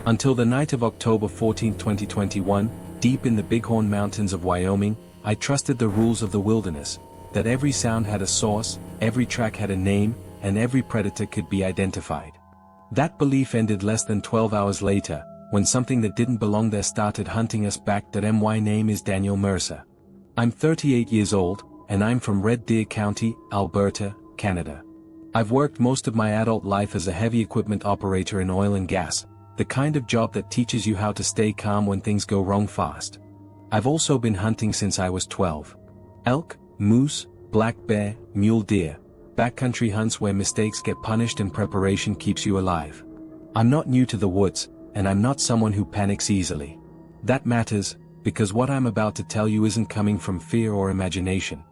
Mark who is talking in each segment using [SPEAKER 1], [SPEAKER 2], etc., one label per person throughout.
[SPEAKER 1] Until the night of October 14, 2021, deep in the Bighorn Mountains of Wyoming, I trusted the rules of the wilderness, that every sound had a source, every track had a name, and every predator could be identified. That belief ended less than 12 hours later, when something that didn't belong there started hunting us back. That my name is Daniel Mercer. I'm 38 years old, and I'm from Red Deer County, Alberta, Canada. I've worked most of my adult life as a heavy equipment operator in oil and gas, the kind of job that teaches you how to stay calm when things go wrong fast. I've also been hunting since I was 12. Elk, moose, black bear, mule deer, backcountry hunts where mistakes get punished and preparation keeps you alive. I'm not new to the woods, and I'm not someone who panics easily. That matters, because what I'm about to tell you isn't coming from fear or imagination.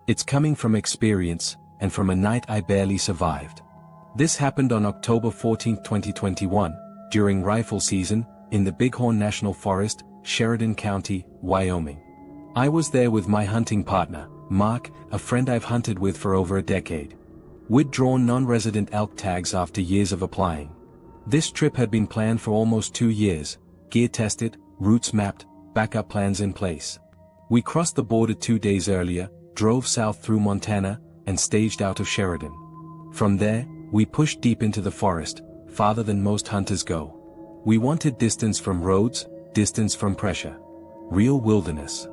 [SPEAKER 1] It's coming from experience, and from a night I barely survived. This happened on October 14, 2021, during rifle season, in the Bighorn National Forest, Sheridan County, Wyoming. I was there with my hunting partner, Mark, a friend I've hunted with for over a decade. We'd drawn non-resident elk tags after years of applying. This trip had been planned for almost 2 years, gear tested, routes mapped, backup plans in place. We crossed the border 2 days earlier, drove south through Montana, and staged out of Sheridan. From there, we pushed deep into the forest, farther than most hunters go. We wanted distance from roads, distance from pressure. Real wilderness.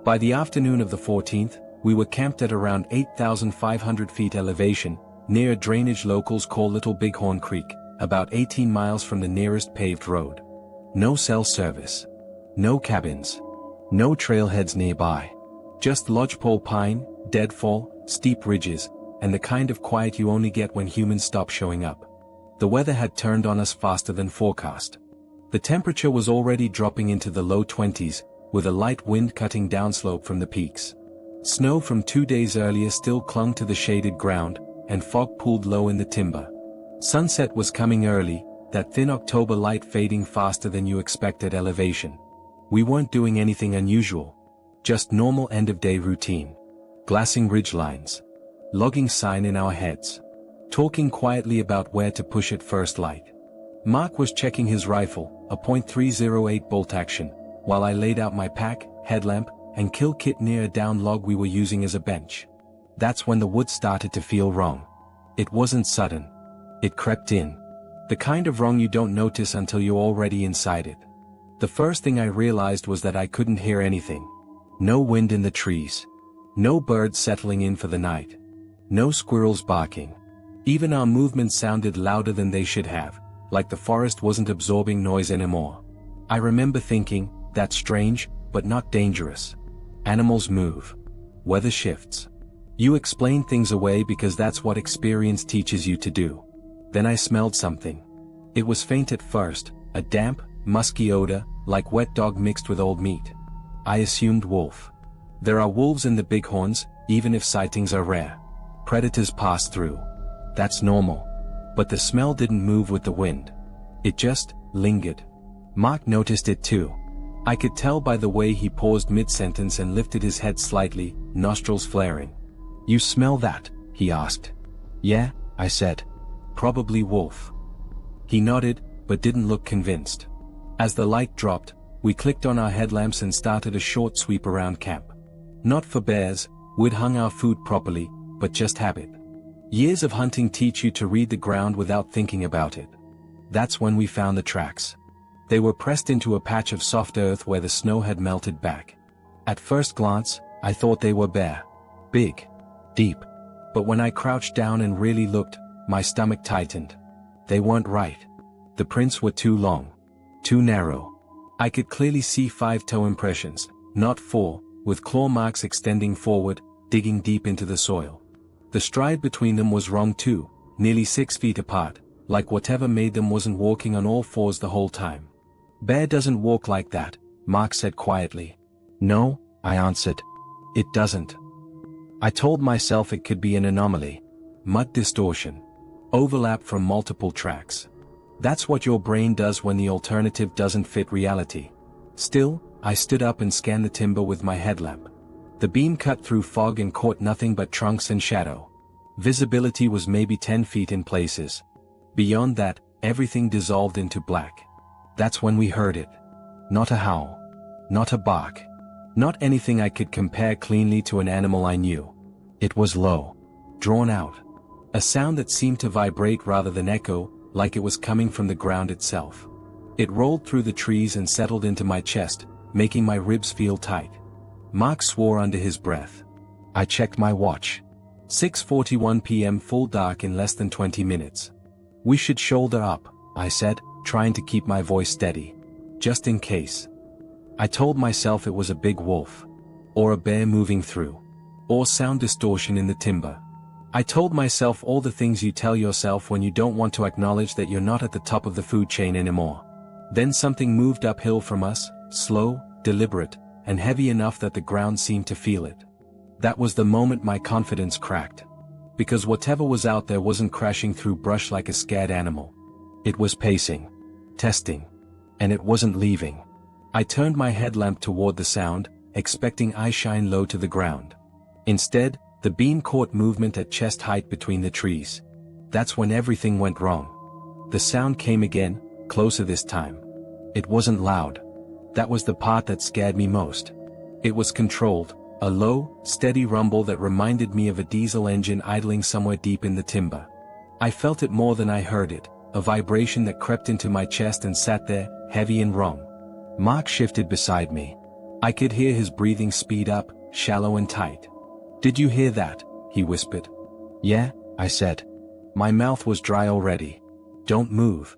[SPEAKER 1] By the afternoon of the 14th, we were camped at around 8,500 feet elevation, near a drainage locals call Little Bighorn Creek, about 18 miles from the nearest paved road. No cell service. No cabins. No trailheads nearby. Just lodgepole pine, deadfall, steep ridges, and the kind of quiet you only get when humans stop showing up. The weather had turned on us faster than forecast. The temperature was already dropping into the low 20s, with a light wind cutting downslope from the peaks. Snow from 2 days earlier still clung to the shaded ground, and fog pooled low in the timber. Sunset was coming early, that thin October light fading faster than you expect at elevation. We weren't doing anything unusual. Just normal end-of-day routine. Glassing ridgelines. Logging sign in our heads. Talking quietly about where to push at first light. Mark was checking his rifle, a .308 bolt action, while I laid out my pack, headlamp, and kill kit near a down log we were using as a bench. That's when the woods started to feel wrong. It wasn't sudden. It crept in. The kind of wrong you don't notice until you're already inside it. The first thing I realized was that I couldn't hear anything. No wind in the trees. No birds settling in for the night. No squirrels barking. Even our movements sounded louder than they should have, like the forest wasn't absorbing noise anymore. I remember thinking, that's strange, but not dangerous. Animals move. Weather shifts. You explain things away because that's what experience teaches you to do. Then I smelled something. It was faint at first, a damp, musky odor, like wet dog mixed with old meat. I assumed wolf. There are wolves in the Bighorns, even if sightings are rare. Predators pass through. That's normal. But the smell didn't move with the wind. It just lingered. Mark noticed it too. I could tell by the way he paused mid-sentence and lifted his head slightly, nostrils flaring. "You smell that?" he asked. "Yeah," I said. "Probably wolf." He nodded, but didn't look convinced. As the light dropped, we clicked on our headlamps and started a short sweep around camp. Not for bears, we'd hung our food properly, but just habit. Years of hunting teach you to read the ground without thinking about it. That's when we found the tracks. They were pressed into a patch of soft earth where the snow had melted back. At first glance, I thought they were bare. Big. Deep. But when I crouched down and really looked, my stomach tightened. They weren't right. The prints were too long. Too narrow. I could clearly see 5 toe impressions, not 4, with claw marks extending forward, digging deep into the soil. The stride between them was wrong too, nearly 6 feet apart, like whatever made them wasn't walking on all fours the whole time. "Bear doesn't walk like that," Mark said quietly. "No," I answered. "It doesn't." I told myself it could be an anomaly. Mud distortion. Overlap from multiple tracks. That's what your brain does when the alternative doesn't fit reality. Still, I stood up and scanned the timber with my headlamp. The beam cut through fog and caught nothing but trunks and shadow. Visibility was maybe 10 feet in places. Beyond that, everything dissolved into black. That's when we heard it. Not a howl. Not a bark. Not anything I could compare cleanly to an animal I knew. It was low. Drawn out. A sound that seemed to vibrate rather than echo, like it was coming from the ground itself. It rolled through the trees and settled into my chest, making my ribs feel tight. Mark swore under his breath. I checked my watch. 6:41 p.m. full dark in less than 20 minutes. We should shoulder up, I said, trying to keep my voice steady. Just in case. I told myself it was a big wolf. Or a bear moving through. Or sound distortion in the timber. I told myself all the things you tell yourself when you don't want to acknowledge that you're not at the top of the food chain anymore. Then something moved uphill from us, slow, deliberate, and heavy enough that the ground seemed to feel it. That was the moment my confidence cracked. Because whatever was out there wasn't crashing through brush like a scared animal. It was pacing. Testing. And it wasn't leaving. I turned my headlamp toward the sound, expecting eye shine low to the ground. Instead, the beam caught movement at chest height between the trees. That's when everything went wrong. The sound came again, closer this time. It wasn't loud. That was the part that scared me most. It was controlled, a low, steady rumble that reminded me of a diesel engine idling somewhere deep in the timber. I felt it more than I heard it, a vibration that crept into my chest and sat there, heavy and wrong. Mark shifted beside me. I could hear his breathing speed up, shallow and tight. "Did you hear that?" he whispered. "Yeah," I said. My mouth was dry already. "Don't move."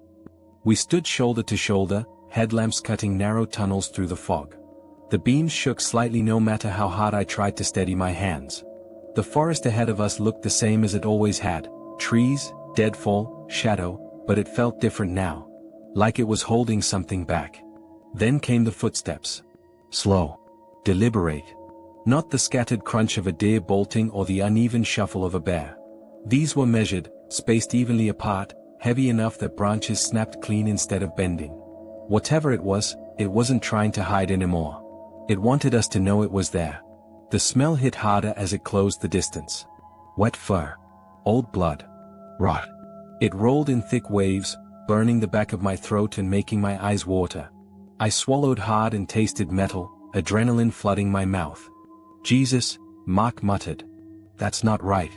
[SPEAKER 1] We stood shoulder to shoulder, headlamps cutting narrow tunnels through the fog. The beams shook slightly no matter how hard I tried to steady my hands. The forest ahead of us looked the same as it always had, trees, deadfall, shadow, but it felt different now. Like it was holding something back. Then came the footsteps. Slow. Deliberate. Not the scattered crunch of a deer bolting or the uneven shuffle of a bear. These were measured, spaced evenly apart, heavy enough that branches snapped clean instead of bending. Whatever it wasn't trying to hide anymore. It wanted us to know it was there. The smell hit harder as it closed the distance. Wet fur. Old blood. Rot. It rolled in thick waves, burning the back of my throat and making my eyes water. I swallowed hard and tasted metal, adrenaline flooding my mouth. "Jesus," Mark muttered. "That's not right."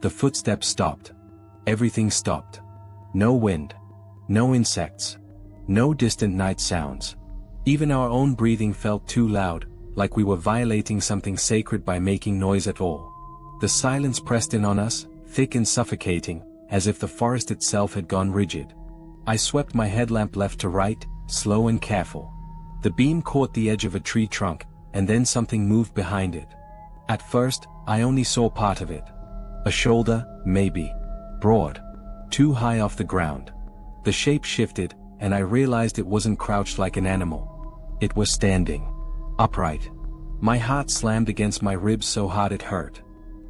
[SPEAKER 1] The footsteps stopped. Everything stopped. No wind. No insects. No distant night sounds. Even our own breathing felt too loud, like we were violating something sacred by making noise at all. The silence pressed in on us, thick and suffocating, as if the forest itself had gone rigid. I swept my headlamp left to right, slow and careful. The beam caught the edge of a tree trunk, and then something moved behind it. At first, I only saw part of it. A shoulder, maybe. Broad. Too high off the ground. The shape shifted, and I realized it wasn't crouched like an animal. It was standing. Upright. My heart slammed against my ribs so hard it hurt.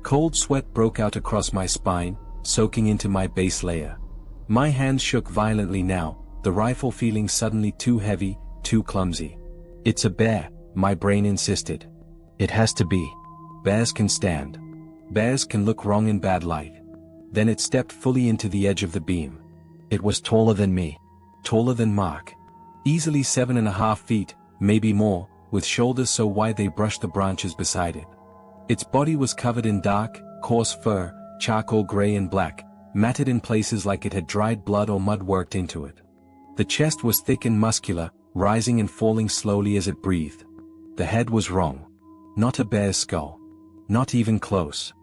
[SPEAKER 1] Cold sweat broke out across my spine, soaking into my base layer. My hands shook violently now, the rifle feeling suddenly too heavy, too clumsy. "It's a bear," my brain insisted. "It has to be. Bears can stand. Bears can look wrong in bad light." Then it stepped fully into the edge of the beam. It was taller than me. Taller than Mark. Easily 7.5 feet, maybe more, with shoulders so wide they brushed the branches beside it. Its body was covered in dark, coarse fur, charcoal gray and black, matted in places like it had dried blood or mud worked into it. The chest was thick and muscular, rising and falling slowly as it breathed. The head was wrong. Not a bear's skull. Not even close.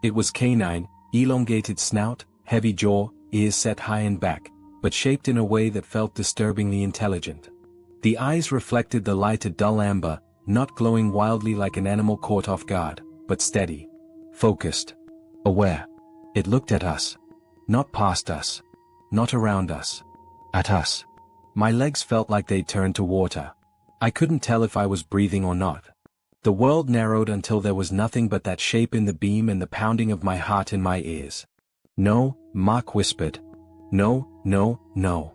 [SPEAKER 1] It was canine, elongated snout, heavy jaw, ears set high and back, but shaped in a way that felt disturbingly intelligent. The eyes reflected the light a dull amber, not glowing wildly like an animal caught off guard, but steady. Focused. Aware. It looked at us. Not past us. Not around us. At us. My legs felt like they'd turned to water. I couldn't tell if I was breathing or not. The world narrowed until there was nothing but that shape in the beam and the pounding of my heart in my ears. "No," Mark whispered. "No, no, no."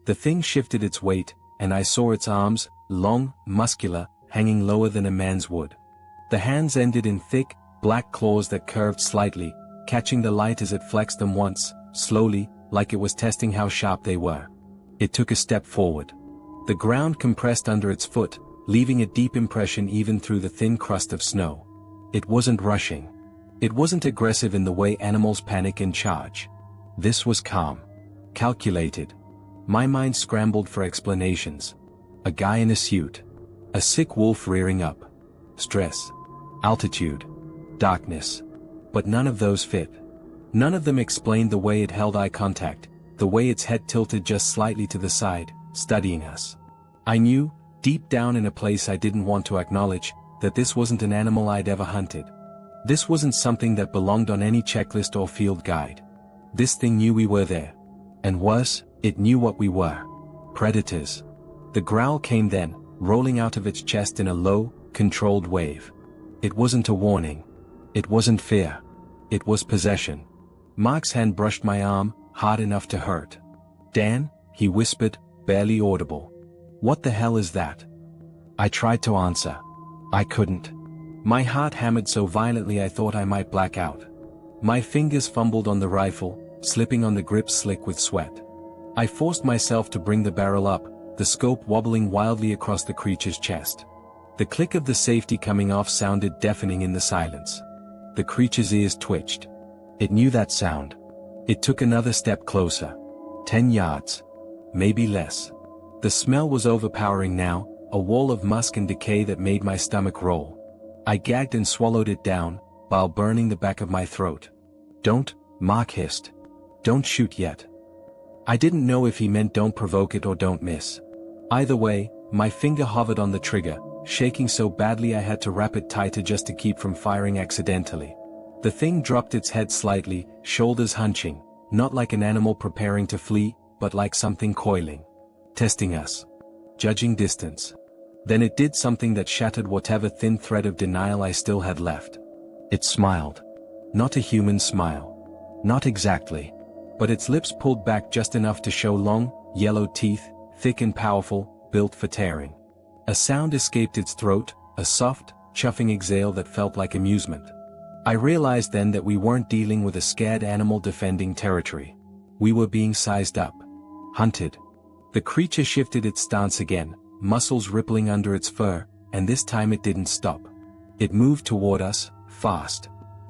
[SPEAKER 1] The thing shifted its weight, and I saw its arms, long, muscular, hanging lower than a man's would. The hands ended in thick, black claws that curved slightly, catching the light as it flexed them once, slowly, like it was testing how sharp they were. It took a step forward. The ground compressed under its foot, leaving a deep impression even through the thin crust of snow. It wasn't rushing. It wasn't aggressive in the way animals panic and charge. This was calm. Calculated. My mind scrambled for explanations. A guy in a suit. A sick wolf rearing up. Stress. Altitude. Darkness. But none of those fit. None of them explained the way it held eye contact, the way its head tilted just slightly to the side, studying us. I knew, deep down in a place I didn't want to acknowledge, that this wasn't an animal I'd ever hunted. This wasn't something that belonged on any checklist or field guide. This thing knew we were there. And worse, it knew what we were. Predators. The growl came then, rolling out of its chest in a low, controlled wave. It wasn't a warning. It wasn't fear. It was possession. Mark's hand brushed my arm, hard enough to hurt. "Dan," he whispered, barely audible. "What the hell is that?" I tried to answer. I couldn't. My heart hammered so violently I thought I might black out. My fingers fumbled on the rifle, slipping on the grip slick with sweat. I forced myself to bring the barrel up, the scope wobbling wildly across the creature's chest. The click of the safety coming off sounded deafening in the silence. The creature's ears twitched. It knew that sound. It took another step closer. 10 yards. Maybe less. The smell was overpowering now, a wall of musk and decay that made my stomach roll. I gagged and swallowed it down, while burning the back of my throat. "Don't," Mark hissed. "Don't shoot yet." I didn't know if he meant don't provoke it or don't miss. Either way, my finger hovered on the trigger, shaking so badly I had to wrap it tighter just to keep from firing accidentally. The thing dropped its head slightly, shoulders hunching, not like an animal preparing to flee, but like something coiling. Testing us. Judging distance. Then it did something that shattered whatever thin thread of denial I still had left. It smiled. Not a human smile. Not exactly. But its lips pulled back just enough to show long, yellow teeth, thick and powerful, built for tearing. A sound escaped its throat, a soft, chuffing exhale that felt like amusement. I realized then that we weren't dealing with a scared animal defending territory. We were being sized up. Hunted. The creature shifted its stance again, muscles rippling under its fur, and this time it didn't stop. It moved toward us, fast.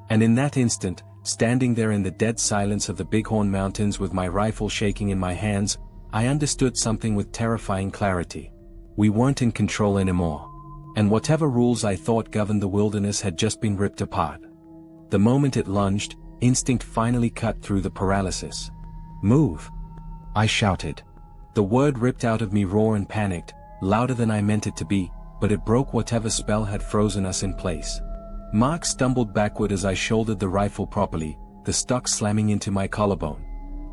[SPEAKER 1] And in that instant, standing there in the dead silence of the Bighorn Mountains with my rifle shaking in my hands, I understood something with terrifying clarity. We weren't in control anymore. And whatever rules I thought governed the wilderness had just been ripped apart. The moment it lunged, instinct finally cut through the paralysis. "Move!" I shouted. The word ripped out of me raw and panicked, louder than I meant it to be, but it broke whatever spell had frozen us in place. Mark stumbled backward as I shouldered the rifle properly, the stock slamming into my collarbone.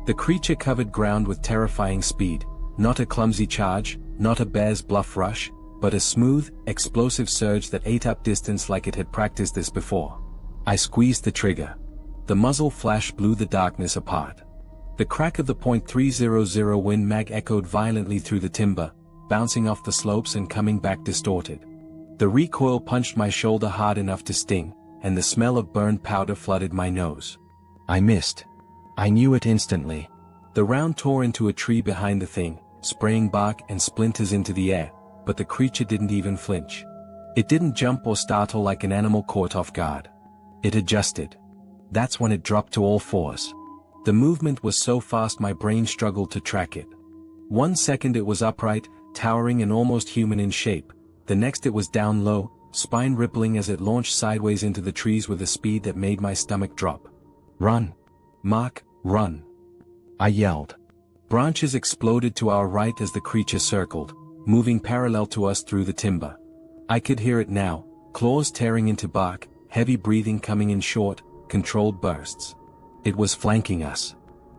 [SPEAKER 1] The creature covered ground with terrifying speed, not a clumsy charge, not a bear's bluff rush, but a smooth, explosive surge that ate up distance like it had practiced this before. I squeezed the trigger. The muzzle flash blew the darkness apart. The crack of the .300 Win Mag echoed violently through the timber, bouncing off the slopes and coming back distorted. The recoil punched my shoulder hard enough to sting, and the smell of burned powder flooded my nose. I missed. I knew it instantly. The round tore into a tree behind the thing, spraying bark and splinters into the air, but the creature didn't even flinch. It didn't jump or startle like an animal caught off guard. It adjusted. That's when it dropped to all fours. The movement was so fast my brain struggled to track it. 1 second it was upright, towering and almost human in shape. The next it was down low, spine rippling as it launched sideways into the trees with a speed that made my stomach drop. "Run! Mark, run!" I yelled. Branches exploded to our right as the creature circled, moving parallel to us through the timber. I could hear it now, claws tearing into bark, heavy breathing coming in short, controlled bursts. It was flanking us.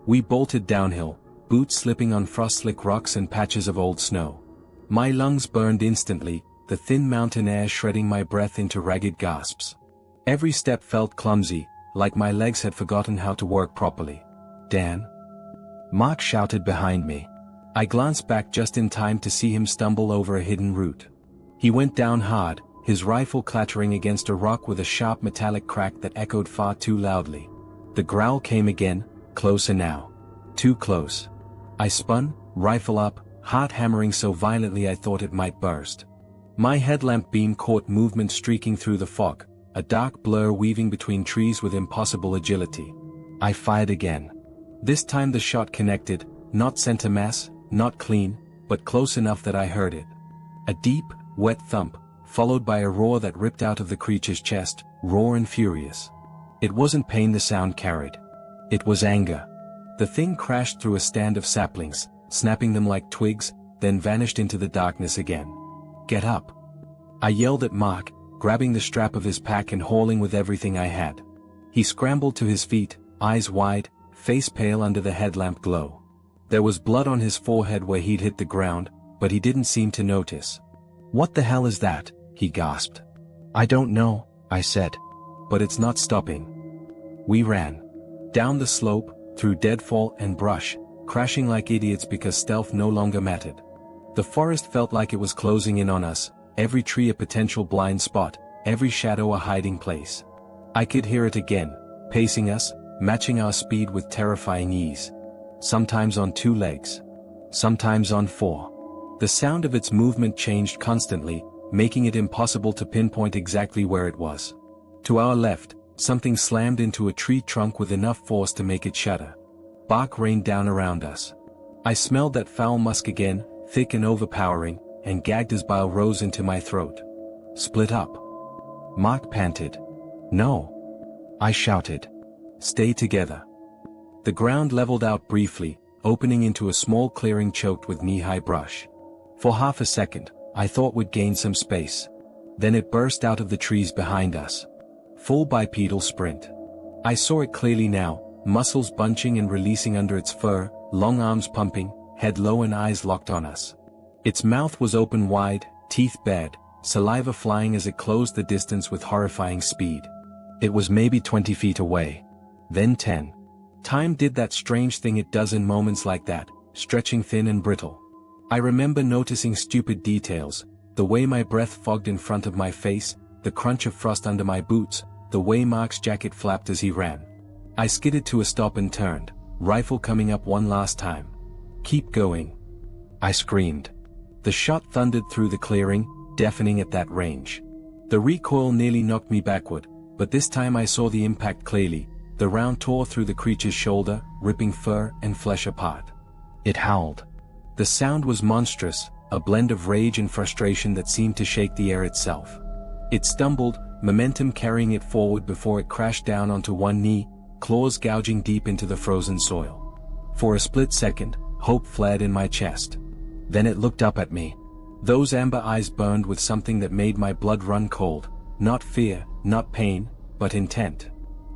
[SPEAKER 1] We bolted downhill, boots slipping on frost-slick rocks and patches of old snow. My lungs burned instantly, the thin mountain air shredding my breath into ragged gasps. Every step felt clumsy, like my legs had forgotten how to work properly. "Dan?" Mark shouted behind me. I glanced back just in time to see him stumble over a hidden root. He went down hard, his rifle clattering against a rock with a sharp metallic crack that echoed far too loudly. The growl came again, closer now. Too close. I spun, rifle up, heart hammering so violently I thought it might burst. My headlamp beam caught movement streaking through the fog, a dark blur weaving between trees with impossible agility. I fired again. This time the shot connected, not center mass, not clean, but close enough that I heard it. A deep, wet thump, followed by a roar that ripped out of the creature's chest, raw and furious. It wasn't pain the sound carried. It was anger. The thing crashed through a stand of saplings, snapping them like twigs, then vanished into the darkness again. "Get up!" I yelled at Mark, grabbing the strap of his pack and hauling with everything I had. He scrambled to his feet, eyes wide, face pale under the headlamp glow. There was blood on his forehead where he'd hit the ground, but he didn't seem to notice. "What the hell is that?" he gasped. "I don't know," I said. "But it's not stopping." We ran. Down the slope, through deadfall and brush, crashing like idiots because stealth no longer mattered. The forest felt like it was closing in on us, every tree a potential blind spot, every shadow a hiding place. I could hear it again, pacing us, matching our speed with terrifying ease. Sometimes on 2 legs. Sometimes on 4. The sound of its movement changed constantly, making it impossible to pinpoint exactly where it was. To our left, something slammed into a tree trunk with enough force to make it shudder. Bark rained down around us. I smelled that foul musk again, thick and overpowering, and gagged as bile rose into my throat. "Split up." Mark panted. "No." I shouted. "Stay together." The ground leveled out briefly, opening into a small clearing choked with knee-high brush. For half a second, I thought we'd gain some space. Then it burst out of the trees behind us. Full bipedal sprint. I saw it clearly now, muscles bunching and releasing under its fur, long arms pumping, head low and eyes locked on us. Its mouth was open wide, teeth bared, saliva flying as it closed the distance with horrifying speed. It was maybe 20 feet away. Then 10. Time did that strange thing it does in moments like that, stretching thin and brittle. I remember noticing stupid details, the way my breath fogged in front of my face, the crunch of frost under my boots, the way Mark's jacket flapped as he ran. I skidded to a stop and turned, rifle coming up one last time. "Keep going," I screamed. The shot thundered through the clearing, deafening at that range. The recoil nearly knocked me backward, but this time I saw the impact clearly. The round tore through the creature's shoulder, ripping fur and flesh apart. It howled. The sound was monstrous, a blend of rage and frustration that seemed to shake the air itself. It stumbled, momentum carrying it forward before it crashed down onto one knee, claws gouging deep into the frozen soil. For a split second, hope flared in my chest. Then it looked up at me. Those amber eyes burned with something that made my blood run cold, not fear, not pain, but intent.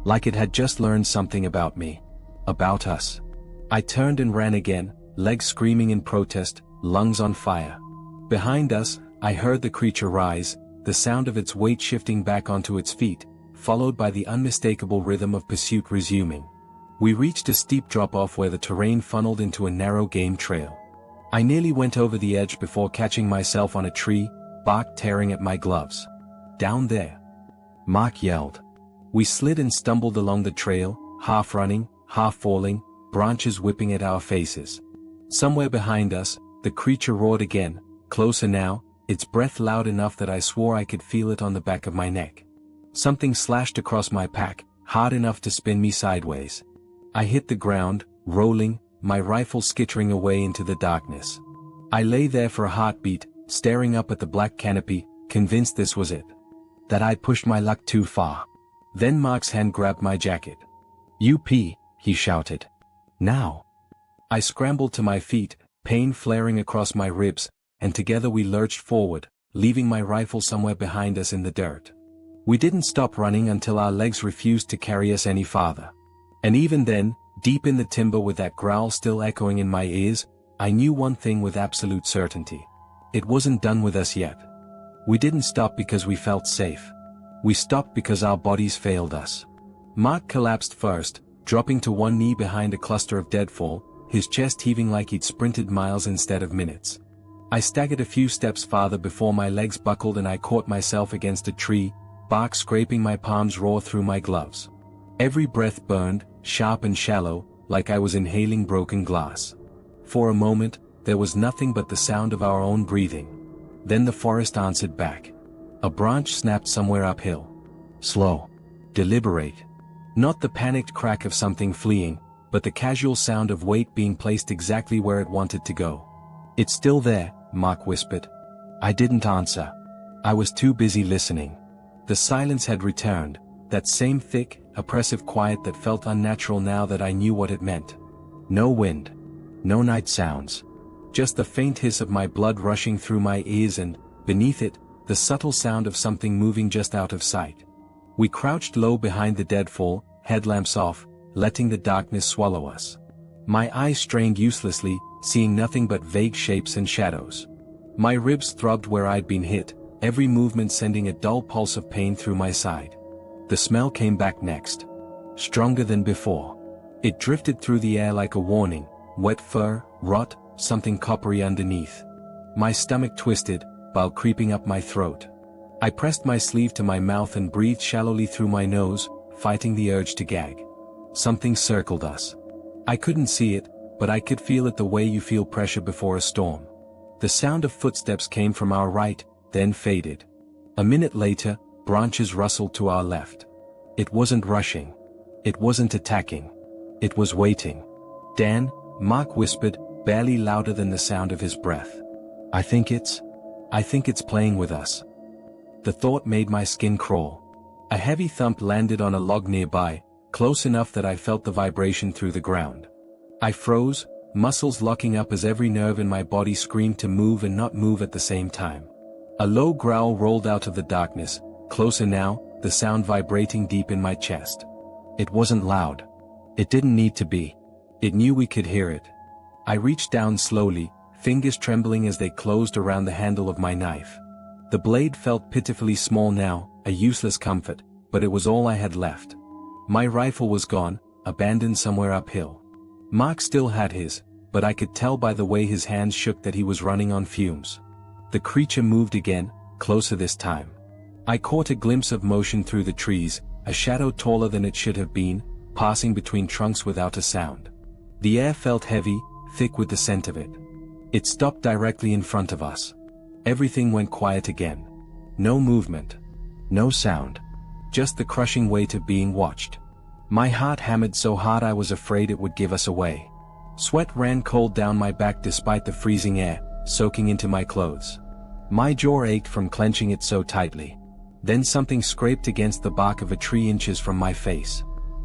[SPEAKER 1] Like it had just learned something about me. About us. I turned and ran again, legs screaming in protest, lungs on fire. Behind us, I heard the creature rise, the sound of its weight shifting back onto its feet, followed by the unmistakable rhythm of pursuit resuming. We reached a steep drop-off where the terrain funneled into a narrow game trail. I nearly went over the edge before catching myself on a tree, bark tearing at my gloves. "Down there!" Mark yelled. We slid and stumbled along the trail, half running, half falling, branches whipping at our faces. Somewhere behind us, the creature roared again, closer now, its breath loud enough that I swore I could feel it on the back of my neck. Something slashed across my pack, hard enough to spin me sideways. I hit the ground, rolling, my rifle skittering away into the darkness. I lay there for a heartbeat, staring up at the black canopy, convinced this was it. That I'd pushed my luck too far. Then Mark's hand grabbed my jacket. "UP," he shouted. "Now." I scrambled to my feet, pain flaring across my ribs, and together we lurched forward, leaving my rifle somewhere behind us in the dirt. We didn't stop running until our legs refused to carry us any farther. And even then, deep in the timber with that growl still echoing in my ears, I knew one thing with absolute certainty. It wasn't done with us yet. We didn't stop because we felt safe. We stopped because our bodies failed us. Mark collapsed first, dropping to one knee behind a cluster of deadfall, his chest heaving like he'd sprinted miles instead of minutes. I staggered a few steps farther before my legs buckled and I caught myself against a tree, bark scraping my palms raw through my gloves. Every breath burned, sharp and shallow, like I was inhaling broken glass. For a moment, there was nothing but the sound of our own breathing. Then the forest answered back. A branch snapped somewhere uphill. Slow. Deliberate. Not the panicked crack of something fleeing, but the casual sound of weight being placed exactly where it wanted to go. "It's still there," Mark whispered. I didn't answer. I was too busy listening. The silence had returned, that same thick, oppressive quiet that felt unnatural now that I knew what it meant. No wind. No night sounds. Just the faint hiss of my blood rushing through my ears and, beneath it, the subtle sound of something moving just out of sight. We crouched low behind the deadfall, headlamps off, letting the darkness swallow us. My eyes strained uselessly, seeing nothing but vague shapes and shadows. My ribs throbbed where I'd been hit, every movement sending a dull pulse of pain through my side. The smell came back next. Stronger than before. It drifted through the air like a warning, wet fur, rot, something coppery underneath. My stomach twisted, bile creeping up my throat. I pressed my sleeve to my mouth and breathed shallowly through my nose, fighting the urge to gag. Something circled us. I couldn't see it, but I could feel it the way you feel pressure before a storm. The sound of footsteps came from our right, then faded. A minute later, branches rustled to our left. It wasn't rushing. It wasn't attacking. It was waiting. "Dan," Mark whispered, barely louder than the sound of his breath. I think it's playing with us." The thought made my skin crawl. A heavy thump landed on a log nearby, close enough that I felt the vibration through the ground. I froze, muscles locking up as every nerve in my body screamed to move and not move at the same time. A low growl rolled out of the darkness, closer now, the sound vibrating deep in my chest. It wasn't loud. It didn't need to be. It knew we could hear it. I reached down slowly, fingers trembling as they closed around the handle of my knife. The blade felt pitifully small now, a useless comfort, but it was all I had left. My rifle was gone, abandoned somewhere uphill. Mark still had his, but I could tell by the way his hands shook that he was running on fumes. The creature moved again, closer this time. I caught a glimpse of motion through the trees, a shadow taller than it should have been, passing between trunks without a sound. The air felt heavy, thick with the scent of it. It stopped directly in front of us. Everything went quiet again. No movement. No sound. Just the crushing weight of being watched. My heart hammered so hard I was afraid it would give us away. Sweat ran cold down my back despite the freezing air, soaking into my clothes. My jaw ached from clenching it so tightly. Then something scraped against the bark of a tree inches from my face.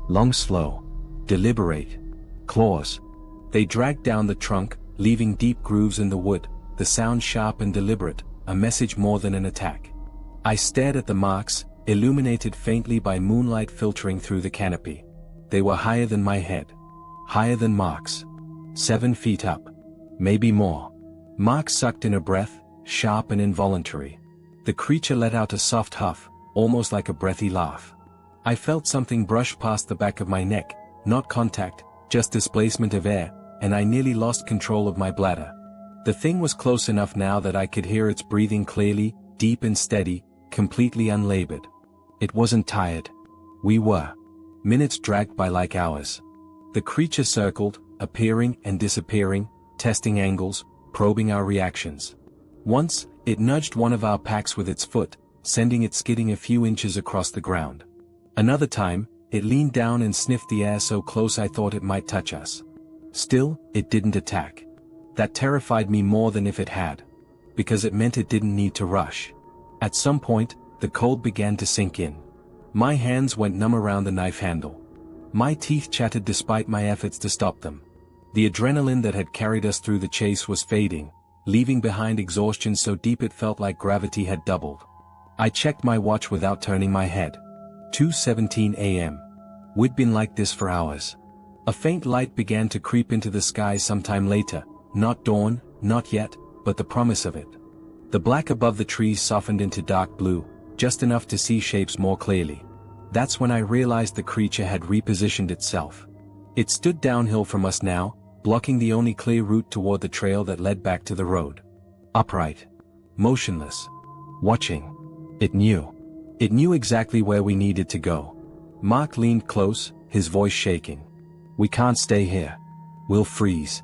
[SPEAKER 1] Long, slow. Deliberate. Claws. They dragged down the trunk, leaving deep grooves in the wood, the sound sharp and deliberate, a message more than an attack. I stared at the marks, illuminated faintly by moonlight filtering through the canopy. They were higher than my head. Higher than Mark's. 7 feet up. Maybe more. Mark sucked in a breath, sharp and involuntary. The creature let out a soft huff, almost like a breathy laugh. I felt something brush past the back of my neck, not contact, just displacement of air, and I nearly lost control of my bladder. The thing was close enough now that I could hear its breathing clearly, deep and steady, completely unlabored. It wasn't tired. We were. Minutes dragged by like hours. The creature circled, appearing and disappearing, testing angles, probing our reactions. Once, it nudged one of our packs with its foot, sending it skidding a few inches across the ground. Another time, it leaned down and sniffed the air so close I thought it might touch us. Still, it didn't attack. That terrified me more than if it had. Because it meant it didn't need to rush. At some point, the cold began to sink in. My hands went numb around the knife handle. My teeth chattered despite my efforts to stop them. The adrenaline that had carried us through the chase was fading, leaving behind exhaustion so deep it felt like gravity had doubled. I checked my watch without turning my head. 2:17 a.m. We'd been like this for hours. A faint light began to creep into the sky sometime later, not dawn, not yet, but the promise of it. The black above the trees softened into dark blue, just enough to see shapes more clearly. That's when I realized the creature had repositioned itself. It stood downhill from us now, blocking the only clear route toward the trail that led back to the road. Upright. Motionless. Watching. It knew. It knew exactly where we needed to go. Mark leaned close, his voice shaking. "We can't stay here. We'll freeze."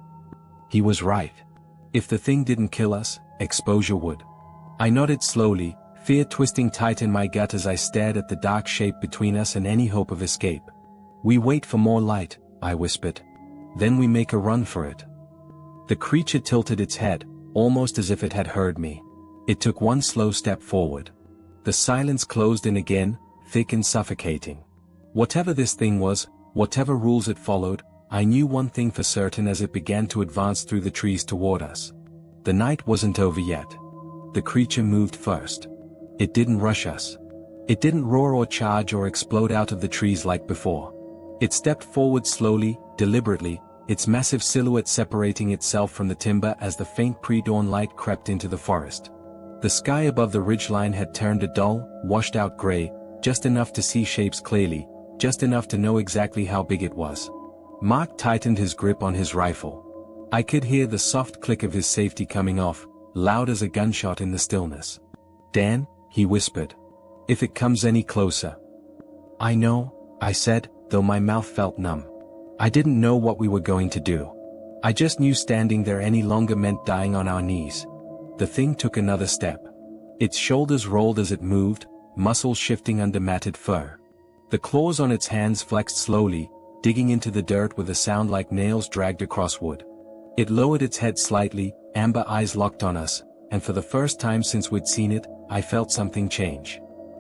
[SPEAKER 1] He was right. If the thing didn't kill us, exposure would. I nodded slowly, fear twisting tight in my gut as I stared at the dark shape between us and any hope of escape. We wait for more light, I whispered. Then we make a run for it. The creature tilted its head, almost as if it had heard me. It took one slow step forward. The silence closed in again, thick and suffocating. Whatever this thing was, whatever rules it followed, I knew one thing for certain as it began to advance through the trees toward us. The night wasn't over yet. The creature moved first. It didn't rush us. It didn't roar or charge or explode out of the trees like before. It stepped forward slowly, deliberately, its massive silhouette separating itself from the timber as the faint pre-dawn light crept into the forest. The sky above the ridgeline had turned a dull, washed-out gray, just enough to see shapes clearly, just enough to know exactly how big it was. Mark tightened his grip on his rifle. I could hear the soft click of his safety coming off, loud as a gunshot in the stillness. "Dan," he whispered. "If it comes any closer." "I know," I said, though my mouth felt numb. I didn't know what we were going to do. I just knew standing there any longer meant dying on our knees. The thing took another step. Its shoulders rolled as it moved, muscles shifting under matted fur. The claws on its hands flexed slowly, digging into the dirt with a sound like nails dragged across wood. It lowered its head slightly, amber eyes locked on us, and for the first time since we'd seen it, I felt something change.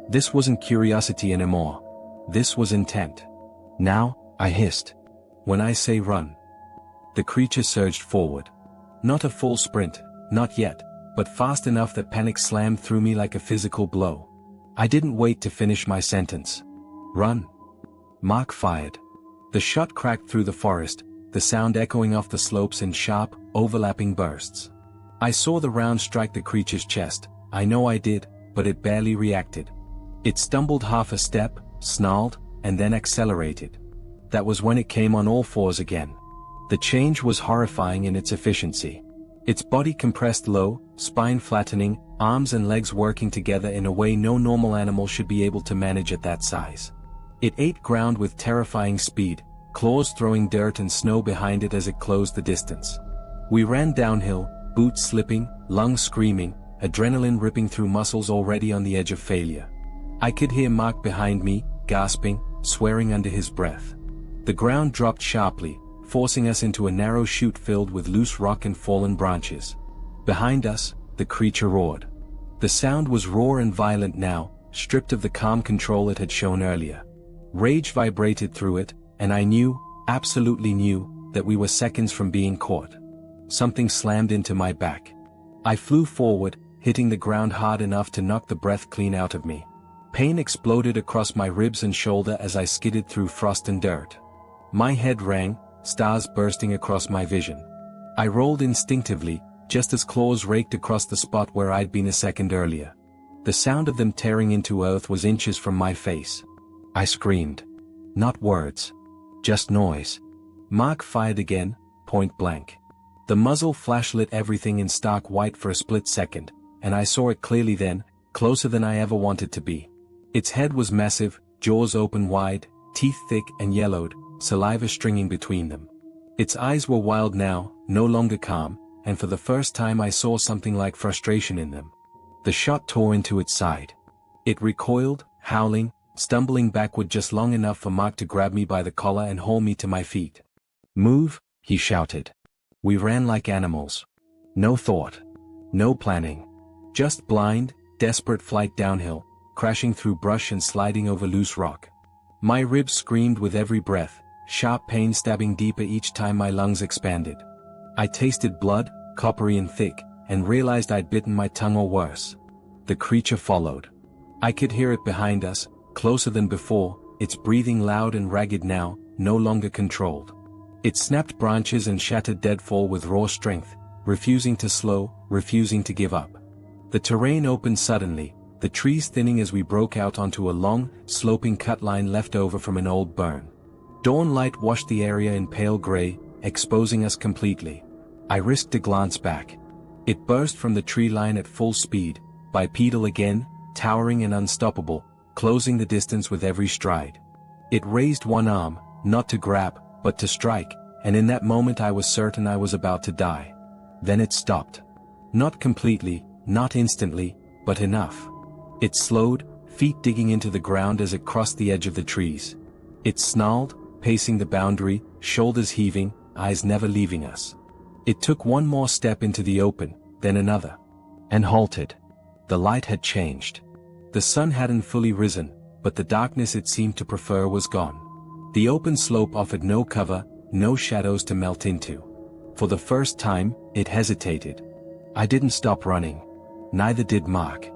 [SPEAKER 1] This wasn't curiosity anymore. This was intent. "Now," I hissed. "When I say run." The creature surged forward. Not a full sprint, not yet, but fast enough that panic slammed through me like a physical blow. I didn't wait to finish my sentence. "Run." Mark fired. The shot cracked through the forest, the sound echoing off the slopes in sharp, overlapping bursts. I saw the round strike the creature's chest. I know I did, but it barely reacted. It stumbled half a step, snarled, and then accelerated. That was when it came on all fours again. The change was horrifying in its efficiency. Its body compressed low, spine flattening, arms and legs working together in a way no normal animal should be able to manage at that size. It ate ground with terrifying speed, claws throwing dirt and snow behind it as it closed the distance. We ran downhill, boots slipping, lungs screaming, adrenaline ripping through muscles already on the edge of failure. I could hear Mark behind me, gasping, swearing under his breath. The ground dropped sharply, forcing us into a narrow chute filled with loose rock and fallen branches. Behind us, the creature roared. The sound was raw and violent now, stripped of the calm control it had shown earlier. Rage vibrated through it, and I knew, absolutely knew, that we were seconds from being caught. Something slammed into my back. I flew forward, hitting the ground hard enough to knock the breath clean out of me. Pain exploded across my ribs and shoulder as I skidded through frost and dirt. My head rang, stars bursting across my vision. I rolled instinctively, just as claws raked across the spot where I'd been a second earlier. The sound of them tearing into earth was inches from my face. I screamed. Not words. Just noise. Mark fired again, point blank. The muzzle flash lit everything in stark white for a split second, and I saw it clearly then, closer than I ever wanted to be. Its head was massive, jaws open wide, teeth thick and yellowed, saliva stringing between them. Its eyes were wild now, no longer calm, and for the first time I saw something like frustration in them. The shot tore into its side. It recoiled, howling, stumbling backward just long enough for Mark to grab me by the collar and haul me to my feet. "Move," he shouted. We ran like animals. No thought. No planning. Just blind, desperate flight downhill, crashing through brush and sliding over loose rock. My ribs screamed with every breath, sharp pain stabbing deeper each time my lungs expanded. I tasted blood, coppery and thick, and realized I'd bitten my tongue or worse. The creature followed. I could hear it behind us, closer than before, its breathing loud and ragged now, no longer controlled. It snapped branches and shattered deadfall with raw strength, refusing to slow, refusing to give up. The terrain opened suddenly, the trees thinning as we broke out onto a long, sloping cut line left over from an old burn. Dawn light washed the area in pale gray, exposing us completely. I risked a glance back. It burst from the tree line at full speed, bipedal again, towering and unstoppable, closing the distance with every stride. It raised one arm, not to grab, but to strike, and in that moment I was certain I was about to die. Then it stopped. Not completely, not instantly, but enough. It slowed, feet digging into the ground as it crossed the edge of the trees. It snarled, pacing the boundary, shoulders heaving, eyes never leaving us. It took one more step into the open, then another. And halted. The light had changed. The sun hadn't fully risen, but the darkness it seemed to prefer was gone. The open slope offered no cover, no shadows to melt into. For the first time, it hesitated. I didn't stop running. Neither did Mark.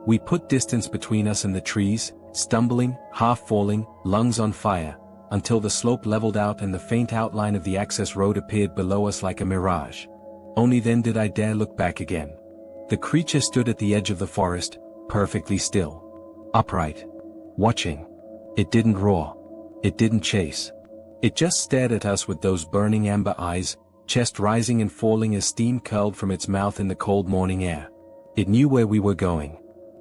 [SPEAKER 1] We put distance between us and the trees, stumbling, half falling, lungs on fire, until the slope leveled out and the faint outline of the access road appeared below us like a mirage. Only then did I dare look back again. The creature stood at the edge of the forest, perfectly still. Upright. Watching. It didn't roar. It didn't chase. It just stared at us with those burning amber eyes, chest rising and falling as steam curled from its mouth in the cold morning air. It knew where we were going.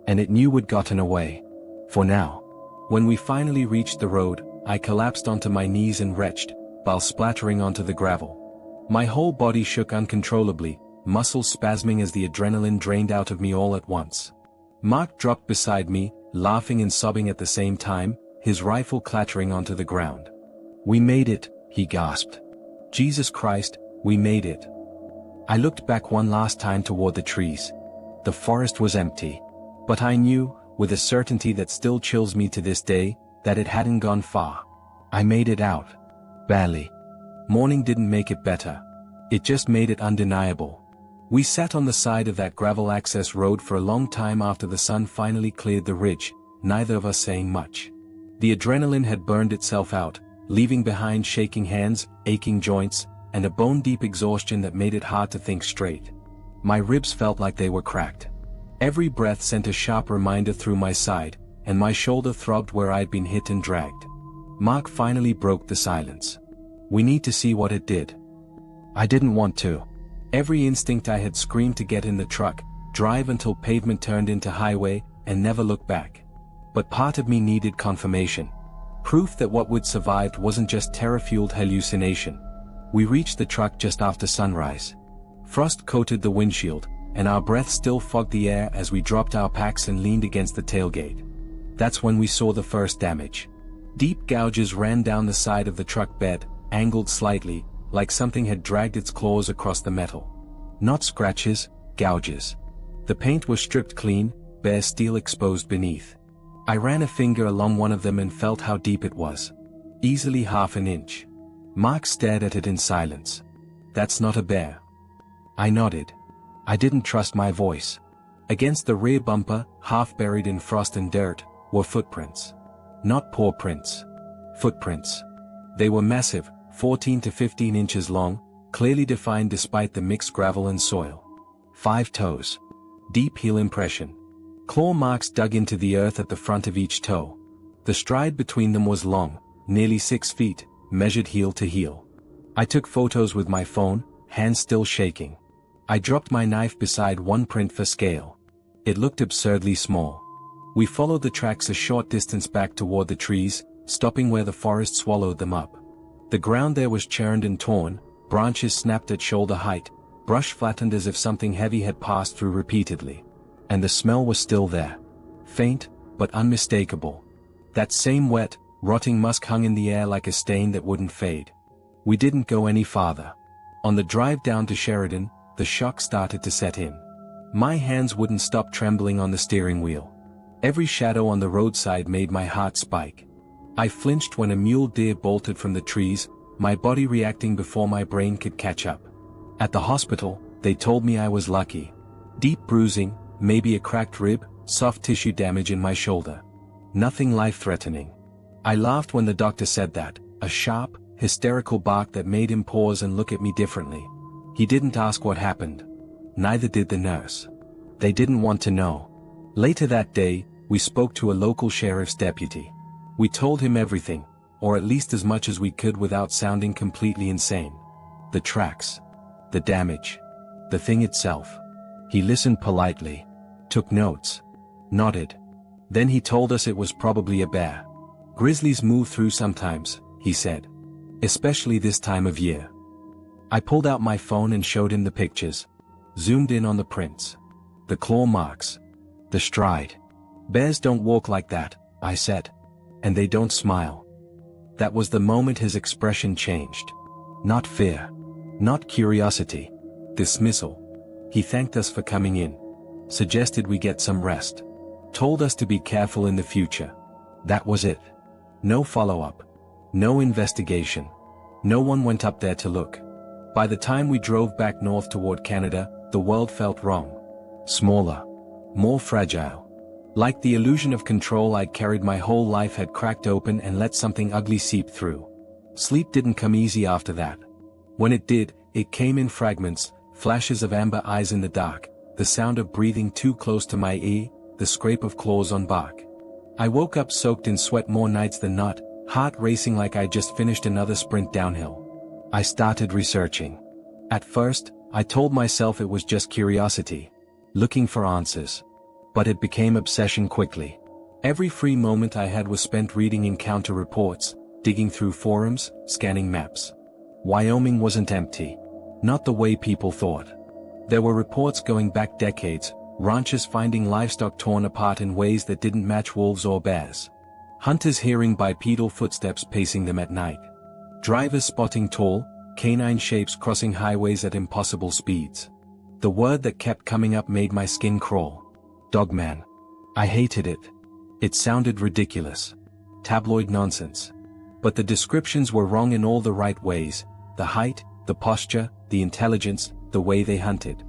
[SPEAKER 1] And it knew we'd gotten away. For now. When we finally reached the road, I collapsed onto my knees and retched, while splattering onto the gravel. My whole body shook uncontrollably, muscles spasming as the adrenaline drained out of me all at once. Mark dropped beside me, laughing and sobbing at the same time, his rifle clattering onto the ground. "We made it," he gasped. "Jesus Christ, we made it." I looked back one last time toward the trees. The forest was empty. But I knew, with a certainty that still chills me to this day, that it hadn't gone far. I made it out. Barely. Morning didn't make it better. It just made it undeniable. We sat on the side of that gravel access road for a long time after the sun finally cleared the ridge, neither of us saying much. The adrenaline had burned itself out, leaving behind shaking hands, aching joints, and a bone-deep exhaustion that made it hard to think straight. My ribs felt like they were cracked. Every breath sent a sharp reminder through my side, and my shoulder throbbed where I'd been hit and dragged. Mark finally broke the silence. "We need to see what it did." I didn't want to. Every instinct I had screamed to get in the truck, drive until pavement turned into highway, and never look back. But part of me needed confirmation. Proof that what we'd survived wasn't just terror-fueled hallucination. We reached the truck just after sunrise. Frost coated the windshield, and our breath still fogged the air as we dropped our packs and leaned against the tailgate. That's when we saw the first damage. Deep gouges ran down the side of the truck bed, angled slightly, like something had dragged its claws across the metal. Not scratches, gouges. The paint was stripped clean, bare steel exposed beneath. I ran a finger along one of them and felt how deep it was. Easily half an inch. Mark stared at it in silence. "That's not a bear." I nodded. I didn't trust my voice. Against the rear bumper, half buried in frost and dirt, were footprints. Not paw prints. Footprints. They were massive, 14 to 15 inches long, clearly defined despite the mixed gravel and soil. 5 toes. Deep heel impression. Claw marks dug into the earth at the front of each toe. The stride between them was long, nearly 6 feet, measured heel to heel. I took photos with my phone, hands still shaking. I dropped my knife beside one print for scale. It looked absurdly small. We followed the tracks a short distance back toward the trees, stopping where the forest swallowed them up. The ground there was churned and torn, branches snapped at shoulder height, brush flattened as if something heavy had passed through repeatedly. And the smell was still there. Faint, but unmistakable. That same wet, rotting musk hung in the air like a stain that wouldn't fade. We didn't go any farther. On the drive down to Sheridan, the shock started to set in. My hands wouldn't stop trembling on the steering wheel. Every shadow on the roadside made my heart spike. I flinched when a mule deer bolted from the trees, my body reacting before my brain could catch up. At the hospital, they told me I was lucky. Deep bruising, maybe a cracked rib, soft tissue damage in my shoulder. Nothing life-threatening. I laughed when the doctor said that, a sharp, hysterical bark that made him pause and look at me differently. He didn't ask what happened. Neither did the nurse. They didn't want to know. Later that day, we spoke to a local sheriff's deputy. We told him everything, or at least as much as we could without sounding completely insane. The tracks. The damage. The thing itself. He listened politely. Took notes. Nodded. Then he told us it was probably a bear. Grizzlies move through sometimes, he said. Especially this time of year. I pulled out my phone and showed him the pictures. Zoomed in on the prints. The claw marks. The stride. Bears don't walk like that, I said. And they don't smile. That was the moment his expression changed. Not fear. Not curiosity. Dismissal. He thanked us for coming in. Suggested we get some rest. Told us to be careful in the future. That was it. No follow-up. No investigation. No one went up there to look. By the time we drove back north toward Canada, the world felt wrong. Smaller. More fragile. Like the illusion of control I'd carried my whole life had cracked open and let something ugly seep through. Sleep didn't come easy after that. When it did, it came in fragments, flashes of amber eyes in the dark, the sound of breathing too close to my ear, the scrape of claws on bark. I woke up soaked in sweat more nights than not, heart racing like I'd just finished another sprint downhill. I started researching. At first, I told myself it was just curiosity. Looking for answers. But it became obsession quickly. Every free moment I had was spent reading encounter reports, digging through forums, scanning maps. Wyoming wasn't empty. Not the way people thought. There were reports going back decades, ranchers finding livestock torn apart in ways that didn't match wolves or bears. Hunters hearing bipedal footsteps pacing them at night. Drivers spotting tall, canine shapes crossing highways at impossible speeds. The word that kept coming up made my skin crawl. Dogman. I hated it. It sounded ridiculous. Tabloid nonsense. But the descriptions were wrong in all the right ways. The height, the posture, the intelligence, the way they hunted.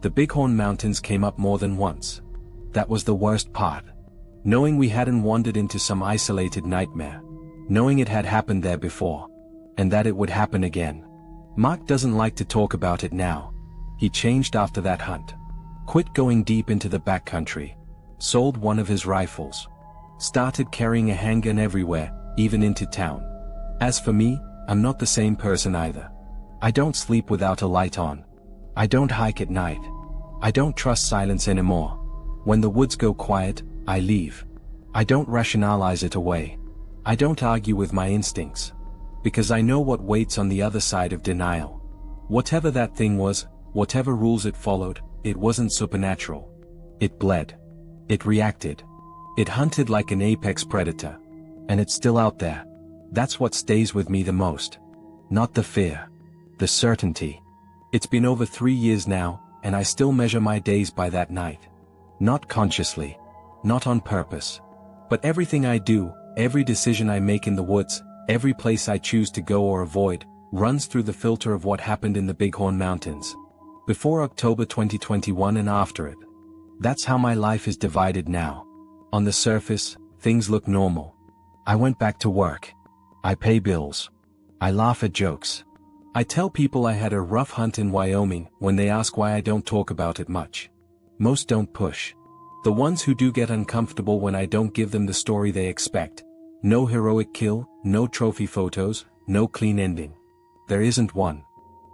[SPEAKER 1] The Bighorn Mountains came up more than once. That was the worst part. Knowing we hadn't wandered into some isolated nightmare. Knowing it had happened there before. And that it would happen again. Mark doesn't like to talk about it now. He changed after that hunt. Quit going deep into the backcountry. Sold one of his rifles. Started carrying a handgun everywhere, even into town. As for me, I'm not the same person either. I don't sleep without a light on. I don't hike at night. I don't trust silence anymore. When the woods go quiet, I leave. I don't rationalize it away. I don't argue with my instincts. Because I know what waits on the other side of denial. Whatever that thing was, whatever rules it followed, it wasn't supernatural. It bled. It reacted. It hunted like an apex predator. And it's still out there. That's what stays with me the most. Not the fear. The certainty. It's been over 3 years now, and I still measure my days by that night. Not consciously. Not on purpose. But everything I do, every decision I make in the woods, every place I choose to go or avoid, runs through the filter of what happened in the Bighorn Mountains. Before October 2021 and after it. That's how my life is divided now. On the surface, things look normal. I went back to work. I pay bills. I laugh at jokes. I tell people I had a rough hunt in Wyoming when they ask why I don't talk about it much. Most don't push. The ones who do get uncomfortable when I don't give them the story they expect. No heroic kill, no trophy photos, no clean ending. There isn't one.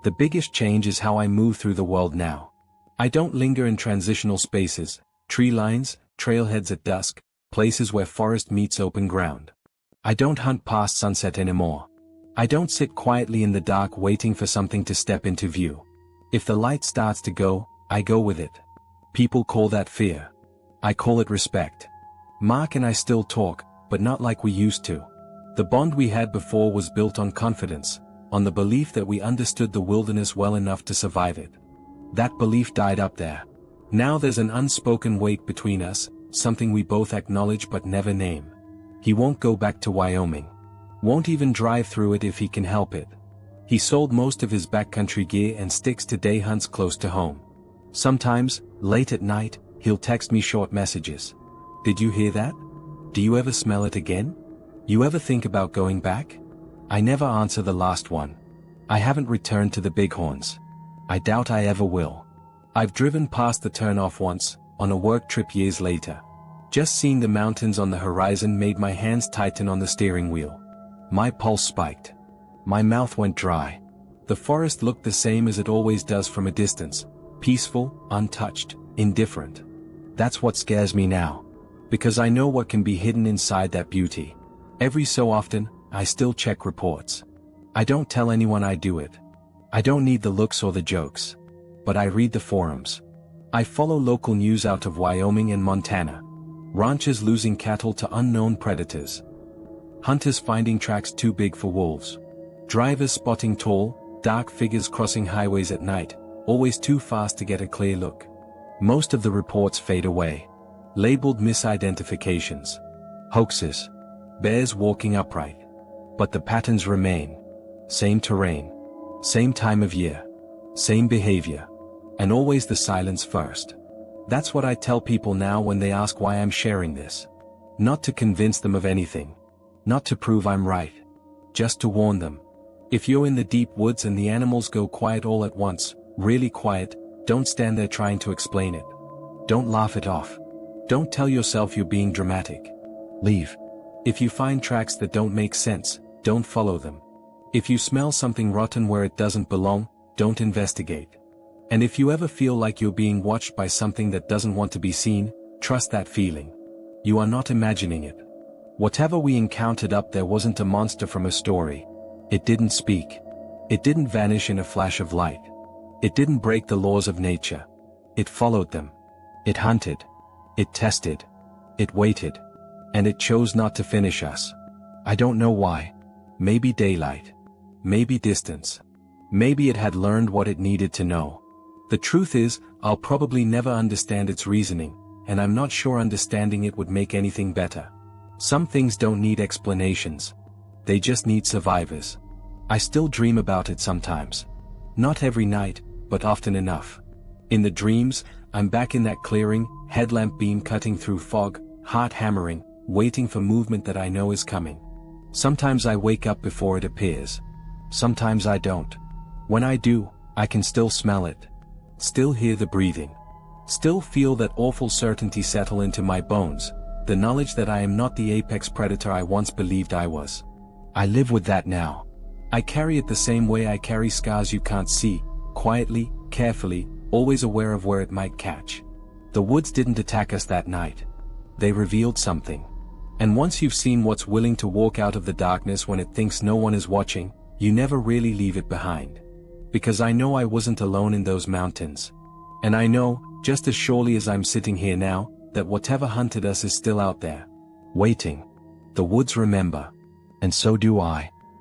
[SPEAKER 1] The biggest change is how I move through the world now. I don't linger in transitional spaces, tree lines, trailheads at dusk, places where forest meets open ground. I don't hunt past sunset anymore. I don't sit quietly in the dark waiting for something to step into view. If the light starts to go, I go with it. People call that fear. I call it respect. Mark and I still talk, but not like we used to. The bond we had before was built on confidence, on the belief that we understood the wilderness well enough to survive it. That belief died up there. Now there's an unspoken weight between us, something we both acknowledge but never name. He won't go back to Wyoming. Won't even drive through it if he can help it. He sold most of his backcountry gear and sticks to day hunts close to home. Sometimes, late at night, he'll text me short messages. Did you hear that? Do you ever smell it again? You ever think about going back? I never answer the last one. I haven't returned to the Bighorns. I doubt I ever will. I've driven past the turnoff once, on a work trip years later. Just seeing the mountains on the horizon made my hands tighten on the steering wheel. My pulse spiked. My mouth went dry. The forest looked the same as it always does from a distance. Peaceful, untouched, indifferent. That's what scares me now. Because I know what can be hidden inside that beauty. Every so often, I still check reports. I don't tell anyone I do it. I don't need the looks or the jokes. but I read the forums. I follow local news out of Wyoming and Montana. Ranchers losing cattle to unknown predators. Hunters finding tracks too big for wolves. Drivers spotting tall, dark figures crossing highways at night, always too fast to get a clear look. Most of the reports fade away. Labeled misidentifications. Hoaxes. Bears walking upright. But the patterns remain. Same terrain. Same time of year. Same behavior. And always the silence first. That's what I tell people now when they ask why I'm sharing this. Not to convince them of anything. Not to prove I'm right. Just to warn them. If you're in the deep woods and the animals go quiet all at once, really quiet, don't stand there trying to explain it. Don't laugh it off. Don't tell yourself you're being dramatic. Leave. If you find tracks that don't make sense, don't follow them. If you smell something rotten where it doesn't belong, don't investigate. And if you ever feel like you're being watched by something that doesn't want to be seen, trust that feeling. You are not imagining it. Whatever we encountered up there wasn't a monster from a story. It didn't speak. It didn't vanish in a flash of light. It didn't break the laws of nature. It followed them. It hunted. It tested. It waited. And it chose not to finish us. I don't know why. Maybe daylight. Maybe distance. Maybe it had learned what it needed to know. The truth is, I'll probably never understand its reasoning, and I'm not sure understanding it would make anything better. Some things don't need explanations. They just need survivors. I still dream about it sometimes. Not every night, but often enough. In the dreams, I'm back in that clearing, headlamp beam cutting through fog, heart hammering, waiting for movement that I know is coming. Sometimes I wake up before it appears. Sometimes I don't. When I do, I can still smell it. Still hear the breathing. Still feel that awful certainty settle into my bones, the knowledge that I am not the apex predator I once believed I was. I live with that now. I carry it the same way I carry scars you can't see, quietly, carefully, always aware of where it might catch. The woods didn't attack us that night. They revealed something. And once you've seen what's willing to walk out of the darkness when it thinks no one is watching, you never really leave it behind. Because I know I wasn't alone in those mountains. And I know, just as surely as I'm sitting here now, that whatever hunted us is still out there. Waiting. The woods remember. And so do I.